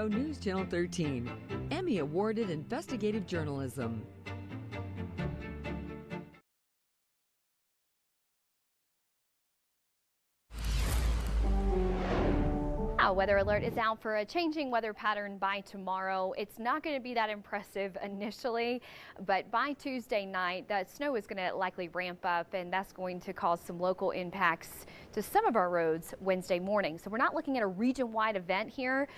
News Channel 13, Emmy awarded investigative journalism. Weather alert is out for a changing weather pattern by tomorrow. It's not going to be that impressive initially, but by Tuesday night, that snow is going to likely ramp up, and that's going to cause some local impacts to some of our roads Wednesday morning. So we're not looking at a region-wide event here,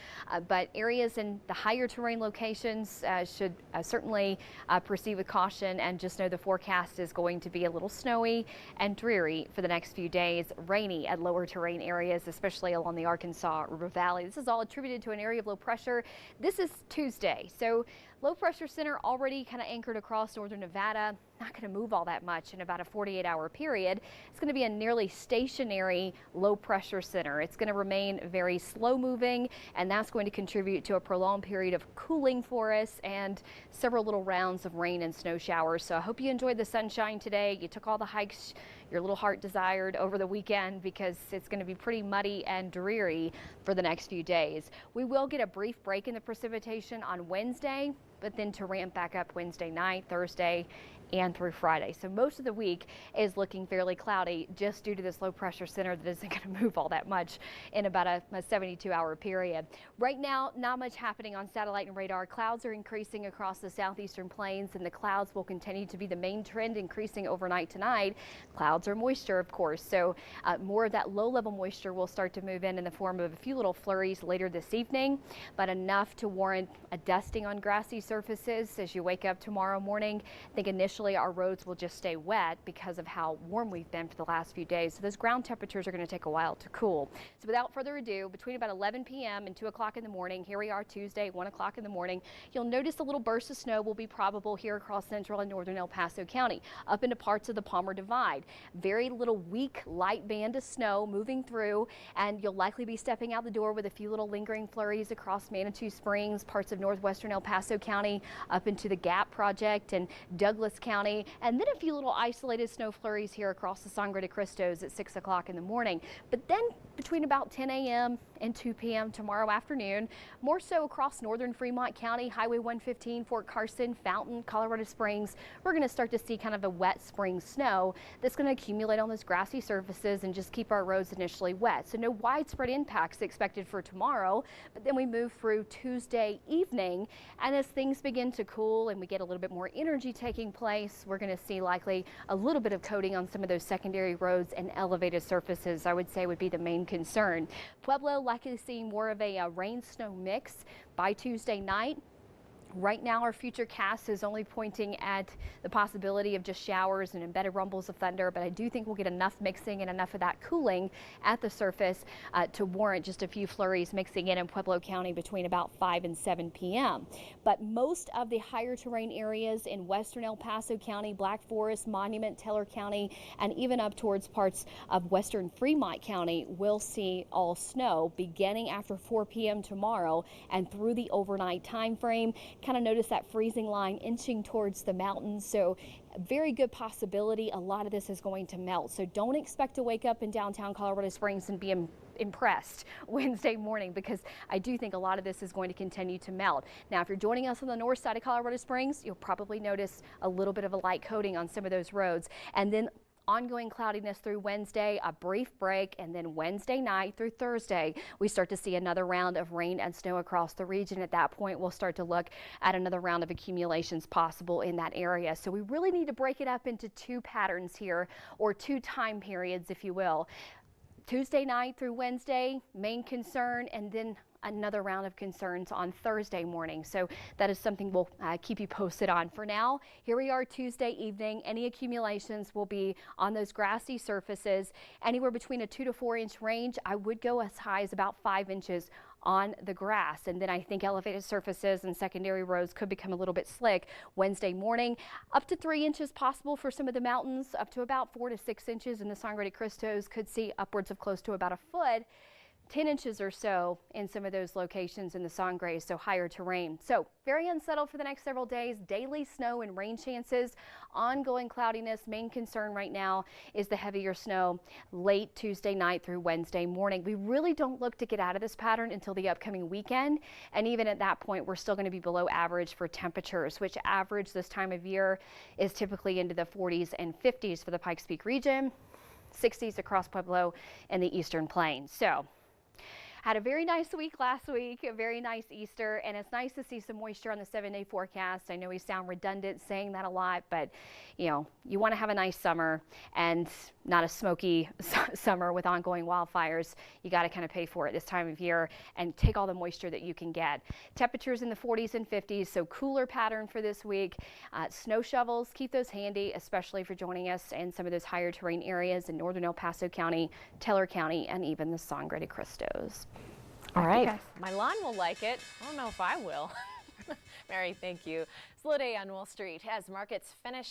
but areas in the higher terrain locations should certainly proceed with caution, and just know the forecast is going to be a little snowy and dreary for the next few days. Rainy at lower terrain areas, especially along the Arkansas River Valley. This is all attributed to an area of low pressure. This is Tuesday, so low pressure center already kind of anchored across northern Nevada. Not going to move all that much in about a 48-hour period. It's going to be a nearly stationary low pressure center. It's going to remain very slow moving, and that's going to contribute to a prolonged period of cooling for us and several little rounds of rain and snow showers. So I hope you enjoyed the sunshine today. You took all the hikes your little heart desired over the weekend, because it's going to be pretty muddy and dreary for the next few days. We will get a brief break in the precipitation on Wednesday, but then to ramp back up Wednesday night, Thursday, and through Friday. So most of the week is looking fairly cloudy just due to this low pressure center that isn't going to move all that much in about a 72-hour period. Right now, not much happening on satellite and radar. Clouds are increasing across the southeastern plains, and the clouds will continue to be the main trend, increasing overnight tonight. Clouds are moisture, of course, so more of that low-level moisture will start to move in the form of a few little flurries later this evening, but enough to warrant a dusting on grassy surfaces as you wake up tomorrow morning. I think initially our roads will just stay wet because of how warm we've been for the last few days. So those ground temperatures are going to take a while to cool. So without further ado, between about 11 p.m. and 2 o'clock in the morning, here we are Tuesday, 1 o'clock in the morning, you'll notice a little burst of snow will be probable here across central and northern El Paso County, up into parts of the Palmer Divide. Very little weak light band of snow moving through, and you'll likely be stepping out the door with a few little lingering flurries across Manitou Springs, parts of northwestern El Paso County, up into the Gap Project and Douglas County, and then a few little isolated snow flurries here across the Sangre de Cristos at 6 o'clock in the morning. But then between about 10 a.m. and 2 p.m. tomorrow afternoon, more so across northern Fremont County, Highway 115, Fort Carson, Fountain, Colorado Springs, we're going to start to see kind of a wet spring snow that's going to accumulate on those grassy surfaces and just keep our roads initially wet. So no widespread impacts expected for tomorrow, but then we move through Tuesday evening, and as things begin to cool and we get a little bit more energy taking place, we're going to see likely a little bit of coating on some of those secondary roads and elevated surfaces, I would say, would be the main concern. Pueblo likely seeing more of a rain-snow mix by Tuesday night. Right now, our future cast is only pointing at the possibility of just showers and embedded rumbles of thunder, but I do think we'll get enough mixing and enough of that cooling at the surface to warrant just a few flurries mixing in Pueblo County between about 5 and 7 p.m. But most of the higher terrain areas in western El Paso County, Black Forest, Monument, Teller County, and even up towards parts of western Fremont County will see all snow beginning after 4 p.m. tomorrow and through the overnight time frame. Kind of notice that freezing line inching towards the mountains, so a very good possibility a lot of this is going to melt. So don't expect to wake up in downtown Colorado Springs and be impressed Wednesday morning, because I do think a lot of this is going to continue to melt. Now, if you're joining us on the north side of Colorado Springs, you'll probably notice a little bit of a light coating on some of those roads, and then ongoing cloudiness through Wednesday, a brief break, and then Wednesday night through Thursday, we start to see another round of rain and snow across the region. At that point, we'll start to look at another round of accumulations possible in that area. So we really need to break it up into two patterns here, or two time periods, if you will. Tuesday night through Wednesday, main concern, and then another round of concerns on Thursday morning. So that is something we'll keep you posted on. For now, here we are Tuesday evening. Any accumulations will be on those grassy surfaces, anywhere between a 2 to 4 inch range. I would go as high as about 5 inches on the grass, and then I think elevated surfaces and secondary roads could become a little bit slick Wednesday morning. Up to 3 inches possible for some of the mountains, up to about 4 to 6 inches in the Sangre de Cristos. Could see upwards of close to about a foot. 10 inches or so in some of those locations in the Sangre, so higher terrain. So very unsettled for the next several days. Daily snow and rain chances, ongoing cloudiness. Main concern right now is the heavier snow late Tuesday night through Wednesday morning. We really don't look to get out of this pattern until the upcoming weekend. And even at that point, we're still going to be below average for temperatures, which average this time of year is typically into the 40s and 50s for the Pikes Peak region, 60s across Pueblo and the Eastern Plains. So had a very nice week last week, a very nice Easter, and it's nice to see some moisture on the 7-day forecast. I know we sound redundant saying that a lot, but you know, you want to have a nice summer and not a smoky summer with ongoing wildfires. You got to kind of pay for it this time of year and take all the moisture that you can get. Temperatures in the 40s and 50s, so cooler pattern for this week. Snow shovels, keep those handy, especially for joining us in some of those higher terrain areas in northern El Paso County, Teller County, and even the Sangre de Cristos. All right, my lawn will like it. I don't know if I will. Mary, thank you. Slow day on Wall Street as markets finish